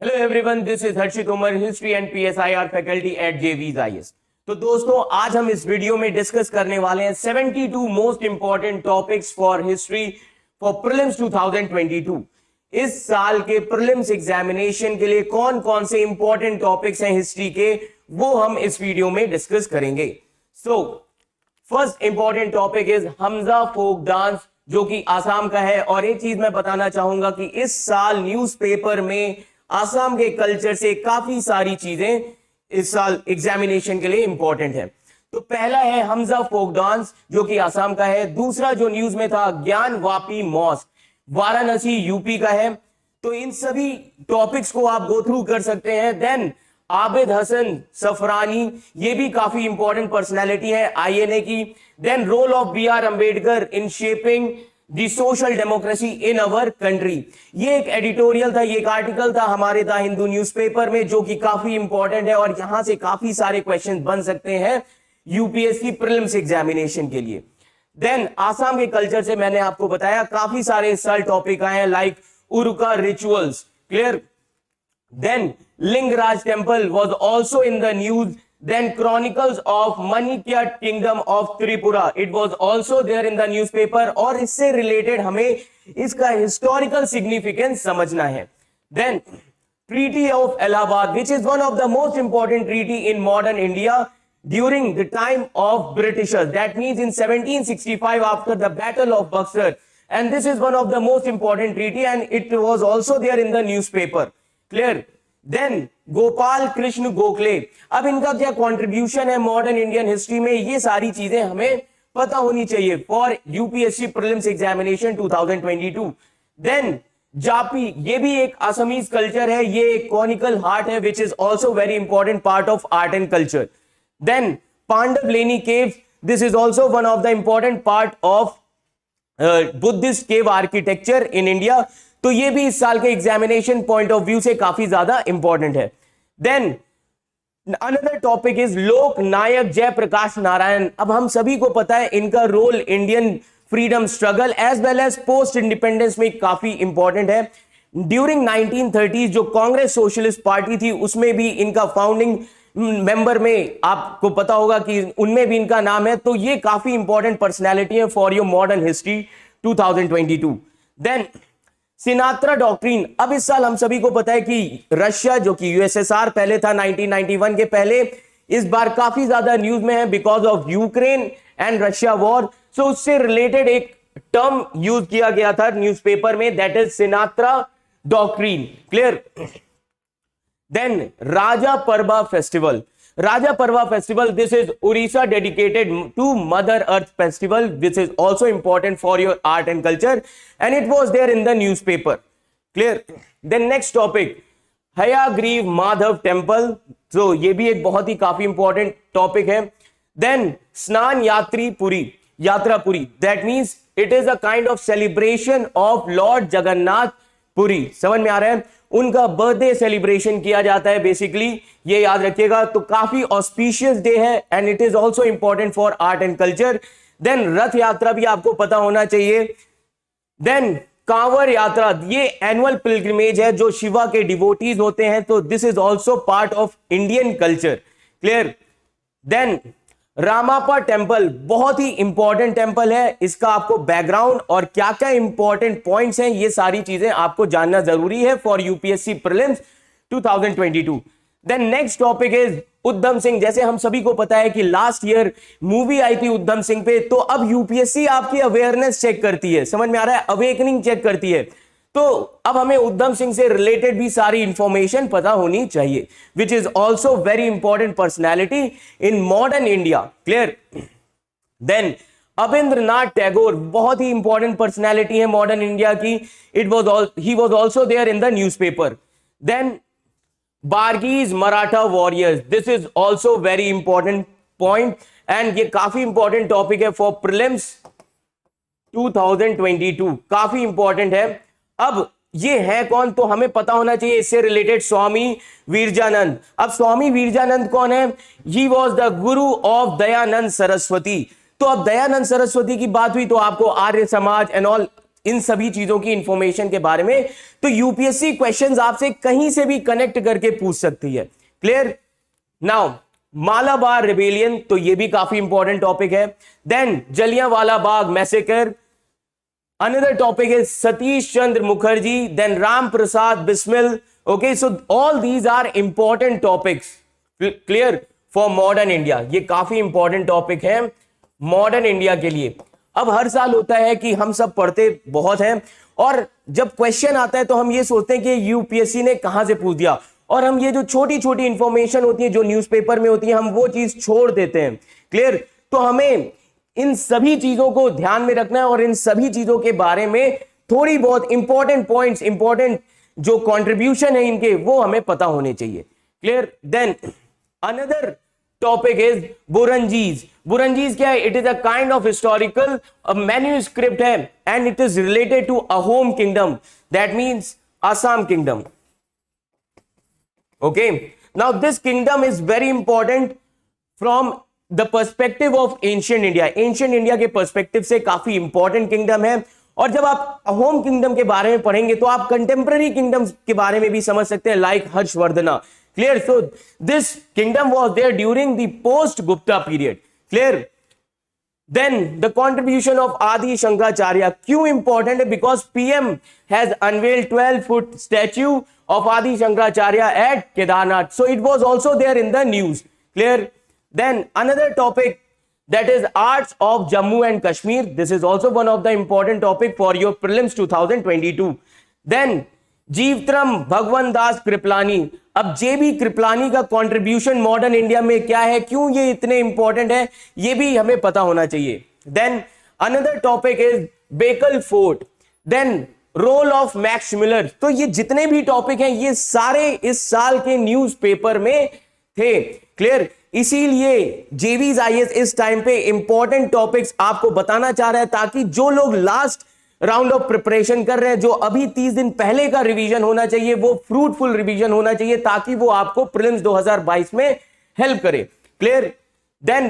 Hello everyone, this is Harshit Umar, history and PSIR faculty at JV's IAS. तो दोस्तों, आज हम इस वीडियो में डिस्कस करने वाले हैं 72 most important topics for history for prelims 2022। इस साल के प्रीलिम्स एग्जामिनेशन के लिए कौन कौन से इंपॉर्टेंट टॉपिक्स हैं हिस्ट्री के, वो हम इस वीडियो में डिस्कस करेंगे। So first important topic is Hamja folk dance, जो कि आसाम का है। और एक चीज मैं बताना चाहूंगा कि इस साल न्यूज़पेपर में आसाम के कल्चर से काफी सारी चीजें इस साल एग्जामिनेशन के लिए इंपॉर्टेंट है। तो पहला है हमजा फोक डांस, जो कि आसाम का है। दूसरा जो न्यूज में था, ज्ञान वापी मॉस्क, वाराणसी यूपी का है। तो इन सभी टॉपिक्स को आप गो थ्रू कर सकते हैं। देन आबिद हसन सफरानी, ये भी काफी इंपॉर्टेंट पर्सनैलिटी है आईएनए की। Then role of B R Ambedkar in shaping the social democracy in our country, ये एक एडिटोरियल था, ये एक आर्टिकल था हमारे द हिंदू न्यूज़पेपर में, जो कि काफी इंपॉर्टेंट है और यहां से काफी सारे क्वेश्चन बन सकते हैं यूपीएससी प्रीलिम्स एग्जामिनेशन के लिए। देन आसाम के कल्चर से मैंने आपको बताया काफी सारे इस साल टॉपिक आए हैं, like Uruka rituals, clear. Then Lingaraj temple was also in the news. Then Chronicles of Manikya Kingdom of Tripura, it was also there in the newspaper. और इससे related हमें इसका historical significance समझना है। Then Treaty of Allahabad, which is one of the most important treaty in modern India during the time of Britishers. That means in 1765 after the Battle of Buxar. And this is one of the most important treaty and it was also there in the newspaper. Clear. Then Gopal Krishna Gokhale, अब इनका क्या contribution है modern Indian history में, ये सारी चीजें हमें पता होनी चाहिए for UPSC prelims examination 2022। Then जापी, ये भी एक असमीज कल्चर है, ये एक कॉनिकल हार्ट है which is also very important part of art and culture. Then Pandavleni caves, this is also one of the important part of Buddhist cave architecture in India. तो ये भी इस साल के एग्जामिनेशन पॉइंट ऑफ व्यू से काफी ज्यादा इंपॉर्टेंट है। देन अनदर टॉपिक इज लोक नायक जयप्रकाश नारायण। अब हम सभी को पता है इनका role Indian freedom struggle as well as post independence में काफी इंपॉर्टेंट है। ड्यूरिंग 1930s जो कांग्रेस सोशलिस्ट पार्टी थी, उसमें भी इनका फाउंडिंग मेंबर में आपको पता होगा कि उनमें भी इनका नाम है। तो ये काफी इंपॉर्टेंट पर्सनैलिटी है for your modern history 2022। Then Sinatra doctrine, अब इस साल हम सभी को पता है कि रशिया, जो कि यूएसएसआर पहले था 1991 के पहले, इस बार काफी ज्यादा न्यूज में है because of Ukraine and Russia war. So उससे रिलेटेड एक टर्म यूज किया गया था न्यूज़पेपर में, that is Sinatra doctrine, clear. Then Raja Parba festival, Raja Parva festival, this is Orissa dedicated to Mother Earth festival, which is also important for your art and culture, and it was there in the newspaper, clear. Then next topic, Hayagriv Madhav temple, so ये भी एक बहुत ही काफी important topic है। Then स्नान यात्री पुरी, यात्रा Puri, that means it is a kind of celebration of Lord Jagannath Puri, समझ में आ रहा है, उनका बर्थडे सेलिब्रेशन किया जाता है बेसिकली, ये याद रखिएगा। तो काफी ऑस्पिशियस डे है and it is also important for art and culture. Then Rath Yatra भी आपको पता होना चाहिए। देन कांवर यात्रा, ये एनुअल पिलग्रिमेज है जो शिवा के डिवोटीज होते हैं, तो this is also part of Indian culture, clear. Then Ramappa temple, बहुत ही इंपॉर्टेंट टेम्पल है, इसका आपको बैकग्राउंड और क्या क्या इंपॉर्टेंट पॉइंट्स हैं, ये सारी चीजें आपको जानना जरूरी है for UPSC prelims 2022। Then next topic is Udham Singh. जैसे हम सभी को पता है कि लास्ट ईयर मूवी आई थी उद्धम सिंह पे, तो अब यूपीएससी आपकी अवेयरनेस चेक करती है, समझ में आ रहा है, अवेकनिंग चेक करती है। तो अब हमें उद्धम सिंह से रिलेटेड भी सारी इंफॉर्मेशन पता होनी चाहिए, which is also very important personality in modern India, clear. Then Abanindranath Tagore, बहुत ही इंपॉर्टेंट पर्सनैलिटी है मॉडर्न इंडिया की, he was also there in the newspaper. Then Bargis Maratha warriors, this is also very important point and ये काफी important topic है for prelims 2022, काफी important है। अब ये है कौन, तो हमें पता होना चाहिए इससे रिलेटेड, स्वामी वीरजानंद। अब स्वामी वीरजानंद कौन है, he was the Guru of Dayanand Saraswati. तो अब दयानंद सरस्वती की बात हुई तो आपको Arya Samaj and all in सभी चीजों की इंफॉर्मेशन के बारे में, तो यूपीएससी क्वेश्चंस आपसे कहीं से भी कनेक्ट करके पूछ सकती है। क्लियर? नाउ मालाबार रिबेलियन, तो ये भी काफी इंपॉर्टेंट टॉपिक है। Then Jallianwala Bagh massacre, another topic is Satish Chandra Mukherjee, then Ram Prasad Bismil. Okay, so all these are important topics. Clear? For modern India, ये काफी इंपॉर्टेंट टॉपिक है मॉडर्न इंडिया के लिए। अब हर साल होता है कि हम सब पढ़ते बहुत हैं, और जब क्वेश्चन आता है तो हम ये सोचते हैं कि यूपीएससी ने कहां से पूछ दिया, और हम ये जो छोटी छोटी इंफॉर्मेशन होती है जो न्यूज़पेपर में होती है, हम वो चीज छोड़ देते हैं। क्लियर? तो हमें इन सभी चीजों को ध्यान में रखना है, और इन सभी चीजों के बारे में थोड़ी बहुत इंपॉर्टेंट पॉइंट्स, इंपॉर्टेंट जो कंट्रीब्यूशन है इनके, वो हमें पता होने चाहिए। Clear? Then another topic is Buranjis. Buranjis क्या है? It is a kind of historical manuscript है, and it is related to Ahom kingdom, that means Assam kingdom. Okay, now this kingdom is very important from the perspective of ancient India. Ancient India के perspective से काफी important kingdom है, और जब आप Ahom kingdom के बारे में पढ़ेंगे तो आप कंटेम्पररी किंगडम्स के बारे में भी समझ सकते हैं, like Harshavardhana. Clear? So this kingdom was there during the post Gupta period. Clear? Then the contribution of Adi Shankaracharya, क्यों इंपॉर्टेंट है? Because PM has unveiled 12-foot statue of Adi Shankaracharya at Kedarnath, so it was also there in the news. Clear? Then another topic, that is arts of Jammu and Kashmir. This is also one of the important topic for your prelims 2022. Then जीवत्रम भगवान दास कृपलानी। अब जेबी कृपलानी का contribution modern India में क्या है, क्यों ये इतने important है, ये भी हमें पता होना चाहिए। Then another topic is Bekal fort, then role of Max Muller. तो ये जितने भी टॉपिक हैं ये सारे इस साल के न्यूज़पेपर में थे। क्लियर? इसीलिए जेवीज आईएएस इस टाइम पे इंपॉर्टेंट टॉपिक्स आपको बताना चाह रहा है, ताकि जो लोग लास्ट राउंड ऑफ प्रिपरेशन कर रहे हैं, जो अभी 30 दिन पहले का रिवीजन होना चाहिए, वो फ्रूटफुल रिवीजन होना चाहिए, ताकि वो आपको प्रीलिम्स 2022 में हेल्प करे। Clear? Then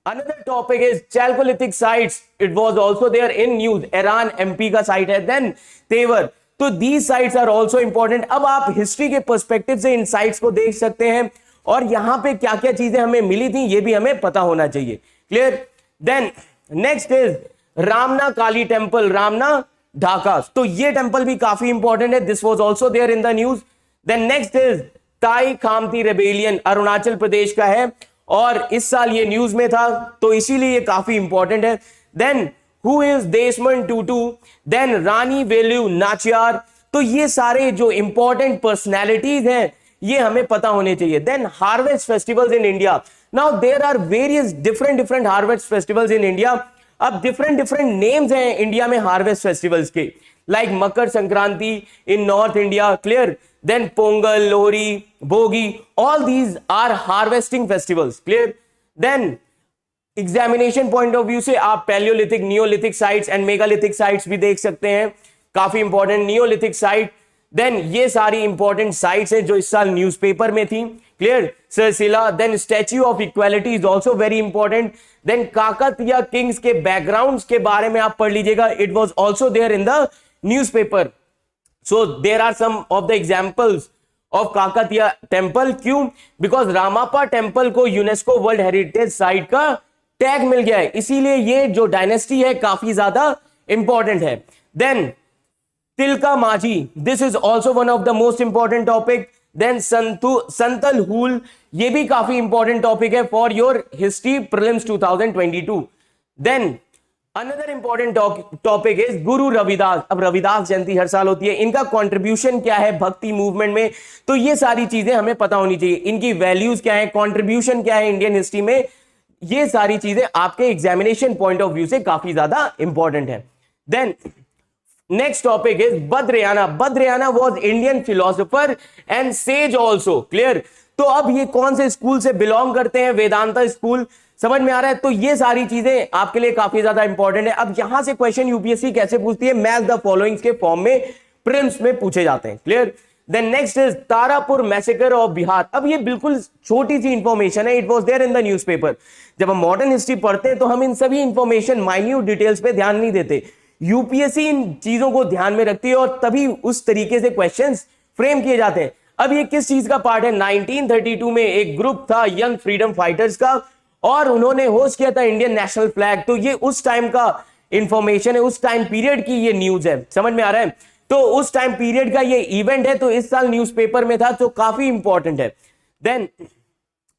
another topic is chalcolithic sites, it was also there in news. Eran MP का साइट है। देन तेवर। तो these sites are also important. अब आप हिस्ट्री के पर्सपेक्टिव से इन साइट्स को देख सकते हैं, और यहां पे क्या क्या चीजें हमें मिली थी ये भी हमें पता होना चाहिए। Clear? Then next is Ramna Kali temple, Ramna Dhaka. तो ये टेम्पल भी काफी इंपॉर्टेंट है, this was also there in the news. Then next is Tai Khamti rebellion, Arunachal Pradesh का है, और इस साल ये न्यूज में था, तो इसीलिए ये काफी इंपॉर्टेंट है। Then who is देशमन Tutu, then Rani Velu Nachiyar. तो ये सारे जो इंपॉर्टेंट पर्सनैलिटीज हैं ये हमें पता होने चाहिए। Then harvest festivals in India. Now there are various different harvest festivals in India. अब डिफरेंट नेम्स हैं इंडिया में हार्वेस्ट फेस्टिवल्स के, like Makar Sankranti in north India. Clear? Then Pongal, Lohri, Bhogi, all these are harvesting festivals. Clear? Then examination point of view से आप paleolithic, neolithic sites and megalithic sites भी देख सकते हैं, काफी इंपॉर्टेंट नियोलिथिक साइट। देन ये सारी इंपॉर्टेंट साइट्स हैं जो इस साल न्यूज़पेपर में थी। Clear? Sircilla. Then statue of equality is also very important. Then Kakatiya kings के बैकग्राउंड्स के बारे में आप पढ़ लीजिएगा, it was also there in the newspaper. So there are some of the examples of Kakatiya temple. क्यों? बिकॉज रामापा टेम्पल को यूनेस्को वर्ल्ड हेरिटेज साइट का टैग मिल गया है, इसीलिए ये जो डायनेस्टी है काफी ज्यादा इंपॉर्टेंट है। Then Tilka Manjhi, this is also one of the most important topic. Then Santhal Hul, ये भी काफी इंपॉर्टेंट टॉपिक है for your history prelims 2022। Then another important topic is Guru Ravidas. अब रविदास जयंती हर साल होती है, इनका कंट्रीब्यूशन क्या है भक्ति मूवमेंट में, तो ये सारी चीजें हमें पता होनी चाहिए। इनकी वैल्यूज क्या है, कंट्रीब्यूशन क्या है इंडियन हिस्ट्री में, ये सारी चीजें आपके एग्जामिनेशन पॉइंट ऑफ व्यू से काफी ज्यादा इंपॉर्टेंट है। Then next topic is Badarayana. Badarayana was Indian philosopher and sage also. Clear? तो अब ये कौन से स्कूल से बिलोंग करते हैं, वेदांता स्कूल, समझ में आ रहा है? तो ये सारी चीजें आपके लिए काफी ज्यादा इंपॉर्टेंट है। अब यहां से क्वेश्चन यूपीएससी कैसे पूछती है, मैच द फॉलोइंग्स के फॉर्म में प्रीलिम्स में पूछे जाते हैं। Clear? Then next is Tarapur massacre of Bihar. अब ये बिल्कुल छोटी सी इंफॉर्मेशन है, it was there in the newspaper. जब हम मॉडर्न हिस्ट्री पढ़ते हैं तो हम इन सभी इंफॉर्मेशन, माइन्यूट डिटेल्स पे ध्यान नहीं देते। यूपीएससी इन चीजों को ध्यान में रखती है और तभी उस तरीके से क्वेश्चंस फ्रेम किए जाते हैं। अब ये किस चीज का पार्ट है? 1932 में एक ग्रुप था यंग फ्रीडम फाइटर्स का और उन्होंने होस्ट किया था इंडियन नेशनल फ्लैग। तो ये उस टाइम का इंफॉर्मेशन है, उस टाइम पीरियड की ये न्यूज है, समझ में आ रहा है? तो उस टाइम पीरियड का ये इवेंट है, तो इस साल न्यूज़पेपर में था, तो काफी इंपॉर्टेंट है। Then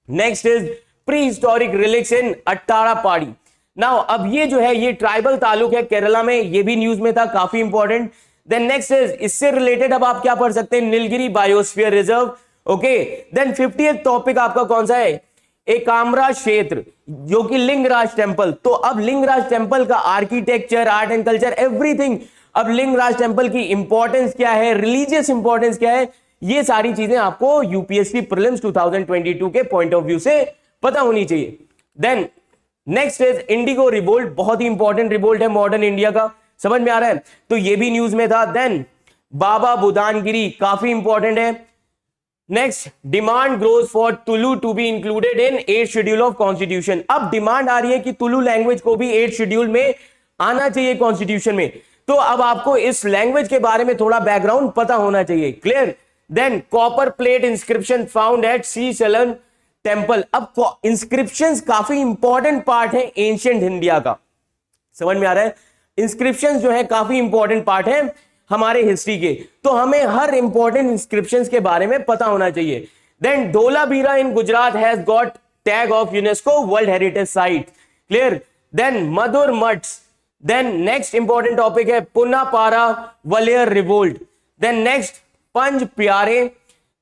next is prehistoric relics in Attappadi. Now अब ये जो है ये ट्राइबल तालुक है केरला में, ये भी न्यूज में था, काफी इंपॉर्टेंट। देन नेक्स्ट इज इससे रिलेटेड अब आप क्या पढ़ सकते हैं? Nilgiri biosphere reserve. Okay, then 50th topic आपका कौन सा है? एकाम्रा क्षेत्र, जो कि लिंगराज टेम्पल। तो अब लिंगराज टेम्पल का architecture, art and culture, everything, अब लिंगराज टेम्पल की इंपॉर्टेंस क्या है, रिलीजियस इंपॉर्टेंस क्या है, ये सारी चीजें आपको यूपीएससी प्रीलिम्स 2022 के पॉइंट ऑफ व्यू से पता होनी चाहिए। Then next is indigo revolt, बहुत ही इंपॉर्टेंट रिवोल्ट है मॉडर्न इंडिया का, समझ में आ रहा है? तो ये भी न्यूज में था। देन बाबा बुदानगिरी, काफी इंपॉर्टेंट है। Next, demand grows for Tulu to be included in 8th schedule of constitution. अब डिमांड आ रही है कि तुलु लैंग्वेज को भी 8th शेड्यूल में आना चाहिए कॉन्स्टिट्यूशन में। तो अब आपको इस लैंग्वेज के बारे में थोड़ा बैकग्राउंड पता होना चाहिए, clear? Than copper plate inscription found at Srisailam temple. अब इंस्क्रिप्शंस काफी इंपॉर्टेंट पार्ट है एंशिएंट इंडिया का, समझ में आ रहा है? इंस्क्रिप्शंस जो है काफी इंपॉर्टेंट पार्ट है हमारे हिस्ट्री के, तो हमें हर इंपॉर्टेंट इंस्क्रिप्शंस के बारे में पता होना चाहिए। Then Dholavira in Gujarat has got tag of UNESCO world heritage site, clear? Then मधुर मठ्स। देन नेक्स्ट इंपॉर्टेंट टॉपिक है Punnapra Vayalar revolt. Then next Panj Pyare.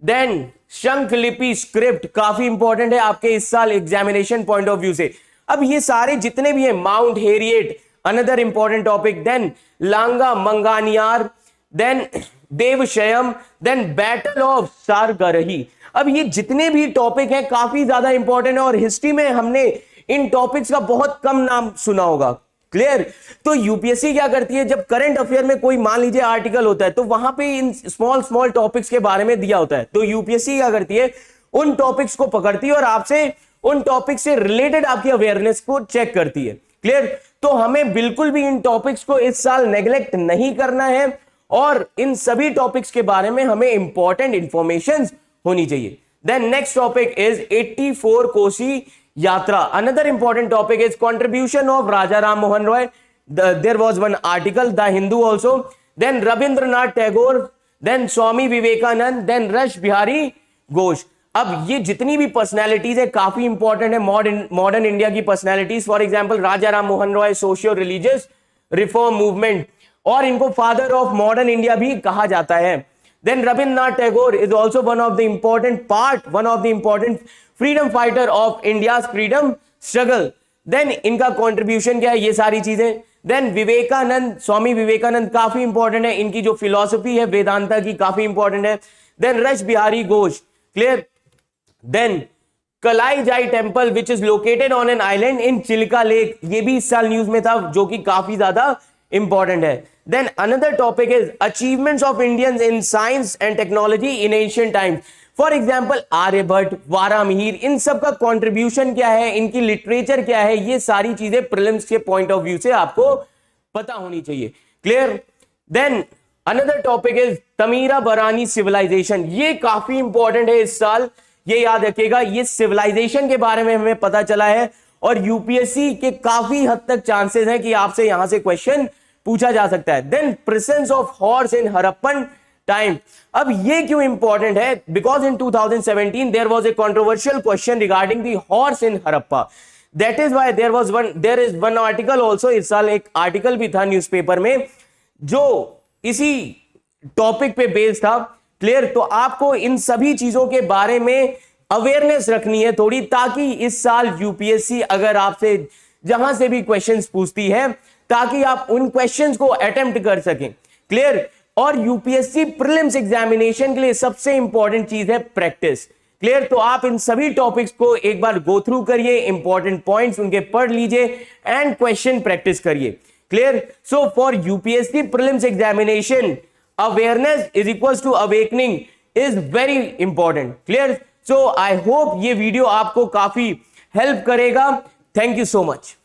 Then Shankhalipi script, काफी इंपॉर्टेंट है आपके इस साल एग्जामिनेशन पॉइंट ऑफ व्यू से। अब ये सारे जितने भी हैं, mount Harriet another important topic, then Langa Manganiyar, then Devasahayam, then battle of Saragarhi. अब ये जितने भी टॉपिक हैं काफी ज्यादा इंपॉर्टेंट है और हिस्ट्री में हमने इन टॉपिक्स का बहुत कम नाम सुना होगा, क्लियर? तो यूपीएससी क्या करती है, जब करंट अफेयर में कोई मान लीजिए आर्टिकल होता है तो वहां पे इन स्मॉल स्मॉल टॉपिक्स के बारे में दिया होता है, तो यूपीएससी क्या करती है, उन टॉपिक्स को पकड़ती है और आपसे उन टॉपिक से रिलेटेड आपकी अवेयरनेस को चेक करती है, क्लियर? तो हमें बिल्कुल भी इन टॉपिक्स को इस साल नेग्लेक्ट नहीं करना है और इन सभी टॉपिक्स के बारे में हमें इंपॉर्टेंट इंफॉर्मेशन होनी चाहिए। Then next topic is 84 Kosi Yatra. Another important topic is contribution of Raja Ram Mohan Roy. There was one article, the Hindu also. Then Rabindranath Tagore, then Swami Vivekananda, then Rash Behari Ghosh. अब ये जितनी भी पर्सनैलिटीज है काफी इंपॉर्टेंट है मॉडर्न इंडिया की personalities. For example Raja Ram Mohan Roy, socio religious reform movement, और इनको फादर ऑफ मॉडर्न इंडिया भी कहा जाता है। Then Rabindranath Tagore is also one of the important freedom fighter of India freedom struggle. Then इनका कॉन्ट्रीब्यूशन क्या है, ये सारी चीजें। देन विवेकानंद, स्वामी विवेकानंद काफी इंपॉर्टेंट है, इनकी जो फिलॉसफी है वेदांता की काफी इंपॉर्टेंट है। Then Rash Behari Ghosh, clear? Then Kalijai temple which is located on an island in Chilika lake, ये भी इस साल न्यूज में था, जो कि काफी ज्यादा इंपॉर्टेंट है। Then another topic is achievements of Indians in science and technology in ancient times. For example Aryabhata, Varahamihira, इन सब का कॉन्ट्रीब्यूशन क्या है, इनकी लिटरेचर क्या है, ये सारी चीजें प्रीलिम्स के पॉइंट ऑफ व्यू से आपको पता होनी चाहिए, clear? Then another topic is Thamirabarani civilization, ये काफी इंपॉर्टेंट है इस साल, ये याद रखिएगा। ये सिविलाइजेशन के बारे में हमें पता चला है और यूपीएससी के काफी हद तक चांसेस हैं कि आपसे यहां से क्वेश्चन पूछा जा सकता है। Then presence of horse in Harappan time, अब ये क्यों इंपॉर्टेंट है? Because in 2017 there was a controversial question regarding the horse in Harappa, that is why there is one article also, इस साल एक आर्टिकल भी था न्यूज़पेपर में जो इसी टॉपिक पे बेस्ड था, क्लियर? तो आपको इन सभी चीजों के बारे में अवेयरनेस रखनी है थोड़ी, ताकि इस साल यूपीएससी अगर आपसे जहां से भी क्वेश्चंस पूछती है ताकि आप उन क्वेश्चंस को अटेम्प्ट कर सकें, क्लियर? और यूपीएससी प्रीलिम्स एग्जामिनेशन के लिए सबसे इंपॉर्टेंट चीज है प्रैक्टिस, क्लियर? तो आप इन सभी टॉपिक्स को एक बार गो थ्रू करिए, इंपॉर्टेंट पॉइंट्स उनके पढ़ लीजिए एंड क्वेश्चन प्रैक्टिस करिए, clear? So for UPSC prelims examination awareness is equals to awakening is very important, clear? So I hope ये वीडियो आपको काफी हेल्प करेगा। Thank you so much.